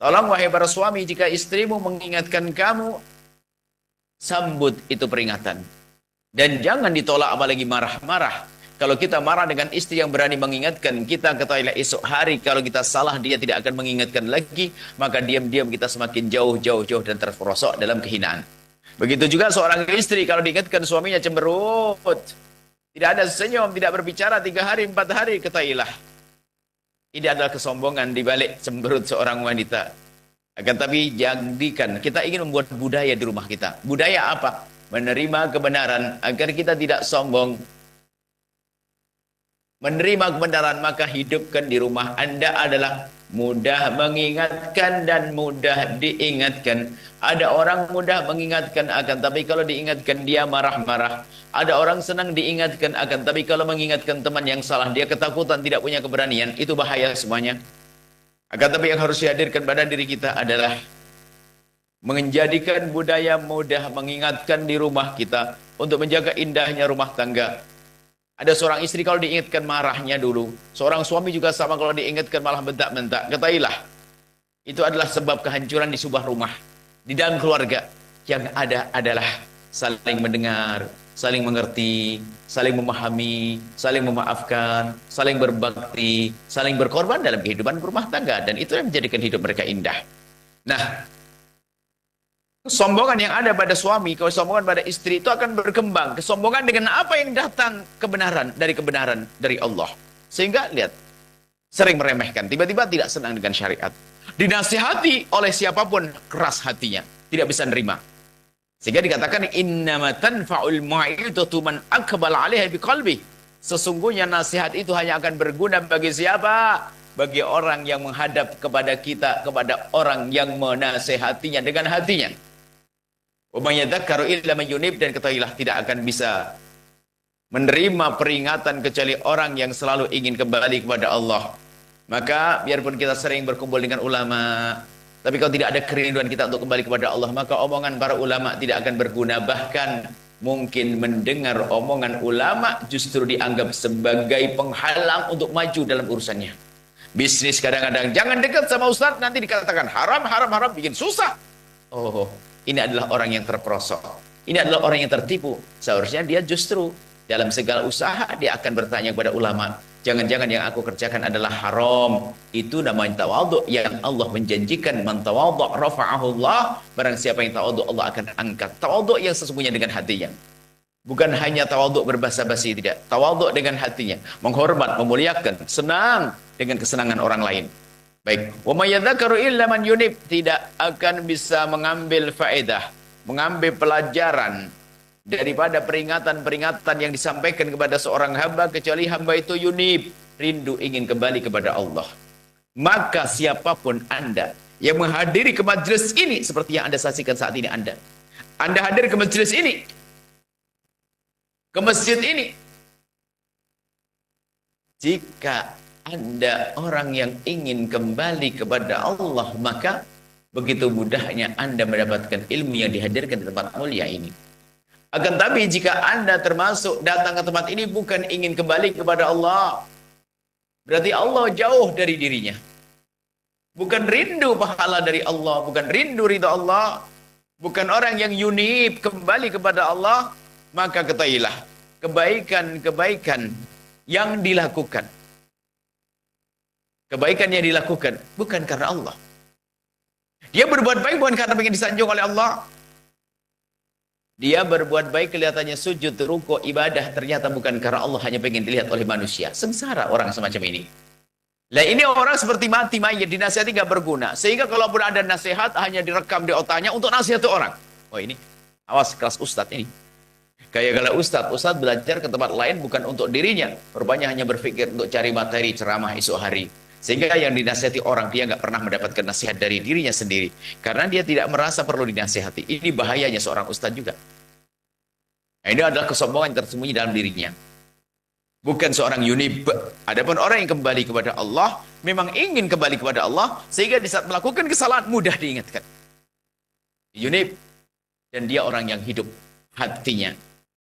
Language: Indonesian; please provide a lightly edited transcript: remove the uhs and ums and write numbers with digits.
Tolong wahai para suami, jika istrimu mengingatkan kamu, sambut itu peringatan. Dan jangan ditolak apalagi marah-marah. Kalau kita marah dengan istri yang berani mengingatkan kita, ketahuilah esok hari kalau kita salah dia tidak akan mengingatkan lagi, maka diam-diam kita semakin jauh dan terperosok dalam kehinaan. Begitu juga seorang istri kalau diingatkan suaminya cemberut, tidak ada senyum, tidak berbicara 3 hari 4 hari, ketahuilah ini adalah kesombongan di balik cemberut seorang wanita. Akan tapi jadikan kita ingin membuat budaya di rumah kita. Budaya apa? Menerima kebenaran agar kita tidak sombong. Menerima kebenaran, maka hidupkan di rumah Anda adalah mudah mengingatkan dan mudah diingatkan. Ada orang mudah mengingatkan, akan tapi kalau diingatkan dia marah-marah. Ada orang senang diingatkan, akan tapi kalau mengingatkan teman yang salah dia ketakutan, tidak punya keberanian. Itu bahaya semuanya. Akan tapi yang harus dihadirkan pada diri kita adalah menjadikan budaya mudah mengingatkan di rumah kita untuk menjaga indahnya rumah tangga. Ada seorang istri kalau diingatkan marahnya dulu. Seorang suami juga sama kalau diingatkan malah bentak-bentak. Ketahuilah, itu adalah sebab kehancuran di sebuah rumah. Di dalam keluarga, yang ada adalah saling mendengar, saling mengerti, saling memahami, saling memaafkan, saling berbakti, saling berkorban dalam kehidupan rumah tangga. Dan itu yang menjadikan hidup mereka indah. Nah, kesombongan yang ada pada suami, kesombongan pada istri itu akan berkembang. Kesombongan dengan apa yang datang kebenaran dari Allah. Sehingga lihat, sering meremehkan, tiba-tiba tidak senang dengan syariat. Dinasihati oleh siapapun keras hatinya, tidak bisa nerima. Sehingga dikatakan innama tanfa'ul ma'idatu man aqbal 'alaiha biqalbi. Sesungguhnya nasihat itu hanya akan berguna bagi siapa? Bagi orang yang menghadap kepada kita, kepada orang yang menasihatinya dengan hatinya. Umayyadzakaru illa mayunib, dan ketahuilah tidak akan bisa menerima peringatan kecuali orang yang selalu ingin kembali kepada Allah. Maka biarpun kita sering berkumpul dengan ulama, tapi kalau tidak ada kerinduan kita untuk kembali kepada Allah, maka omongan para ulama tidak akan berguna. Bahkan mungkin mendengar omongan ulama justru dianggap sebagai penghalang untuk maju dalam urusannya. Bisnis kadang-kadang, jangan dekat sama ustaz, nanti dikatakan haram, bikin susah. Oh, ini adalah orang yang terperosok. Ini adalah orang yang tertipu. Seharusnya dia justru dalam segala usaha dia akan bertanya kepada ulama. Jangan-jangan yang aku kerjakan adalah haram. Itu namanya tawadhu yang Allah menjanjikan. Man tawadhu rafa'ahu Allah. Barang siapa yang tawadhu, Allah akan angkat. Tawadhu yang sesungguhnya dengan hatinya. Bukan hanya tawadhu berbahasa basi, tidak. Tawadhu dengan hatinya. Menghormat, memuliakan, senang dengan kesenangan orang lain. Baik, wa may yadhakkaru illa man yunib, tidak akan bisa mengambil faedah, mengambil pelajaran daripada peringatan-peringatan yang disampaikan kepada seorang hamba kecuali hamba itu yunib, rindu ingin kembali kepada Allah. Maka siapapun Anda yang menghadiri ke majelis ini seperti yang Anda saksikan saat ini, Anda hadir ke majelis ini, ke masjid ini, jika Anda orang yang ingin kembali kepada Allah, maka begitu mudahnya Anda mendapatkan ilmu yang dihadirkan di tempat mulia ini. Akan tapi jika Anda termasuk datang ke tempat ini bukan ingin kembali kepada Allah, berarti Allah jauh dari dirinya. Bukan rindu pahala dari Allah, bukan rindu ridha Allah, bukan orang yang yunib kembali kepada Allah, maka ketahuilah kebaikan-kebaikan yang dilakukan, kebaikan yang dilakukan bukan karena Allah. Dia berbuat baik bukan karena ingin disanjung oleh Allah. Dia berbuat baik kelihatannya sujud, rukuk, ibadah, ternyata bukan karena Allah, hanya pengen dilihat oleh manusia. Sengsara orang semacam ini. Lah ini orang seperti mati mayat, dinasihati gak berguna. Sehingga kalaupun ada nasihat hanya direkam di otaknya untuk nasihat orang. Oh ini, awas kelas ustadz ini. Kayak kalau ustadz belajar ke tempat lain bukan untuk dirinya. Rupanya hanya berpikir untuk cari materi ceramah esok hari. Sehingga yang dinasihati orang, dia nggak pernah mendapatkan nasihat dari dirinya sendiri. Karena dia tidak merasa perlu dinasihati. Ini bahayanya seorang ustadz juga. Nah, ini adalah kesombongan yang tersembunyi dalam dirinya. Bukan seorang yunib. Adapun orang yang kembali kepada Allah, memang ingin kembali kepada Allah, sehingga di saat melakukan kesalahan mudah diingatkan. Yunib. Dan dia orang yang hidup hatinya